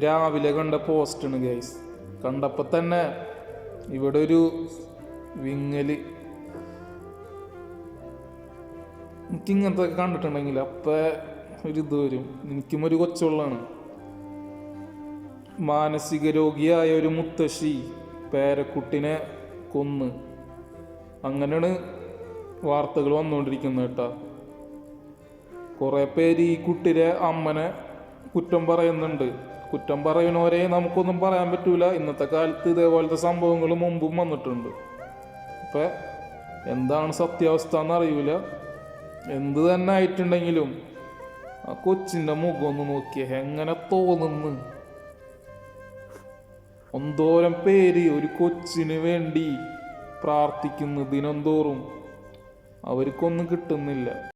രാവിലെ കണ്ട പോസ്റ്റാണ് ഗൈസ്. കണ്ടപ്പോൾ തന്നെ ഇവിടെ ഒരു വിങ്ങല്. എനിക്കിങ്ങനത്തെ കണ്ടിട്ടുണ്ടെങ്കിൽ അപ്പം ഒരിത് വരും. എനിക്കും ഒരു കൊച്ചുള്ളാണ്. മാനസിക രോഗിയായ ഒരു മുത്തശ്ശി പേരക്കുട്ടിനെ കൊന്ന്, അങ്ങനെയാണ് വാർത്തകൾ വന്നുകൊണ്ടിരിക്കുന്നത് കേട്ടാ. കുറേ പേര് ഈ കുട്ടിയുടെ അമ്മനെ കുറ്റം പറയുന്നുണ്ട്. കുറ്റം പറയുന്നവരെ നമുക്കൊന്നും പറയാൻ പറ്റൂല. ഇന്നത്തെ കാലത്ത് ഇതേപോലത്തെ സംഭവങ്ങൾ മുമ്പും വന്നിട്ടുണ്ട്. അപ്പം എന്താണ് സത്യാവസ്ഥ എന്നറിയൂല. എന്ത് തന്നെ ആയിട്ടുണ്ടെങ്കിലും ആ കൊച്ചിൻ്റെ മുഖം ഒന്ന് നോക്കിയേ, എങ്ങനെ തോന്നുന്നു. എന്തോരം പേര് ഒരു കൊച്ചിന് വേണ്ടി പ്രാർത്ഥിക്കുന്നു ദിനം തോറും. അവർക്കൊന്നും കിട്ടുന്നില്ല.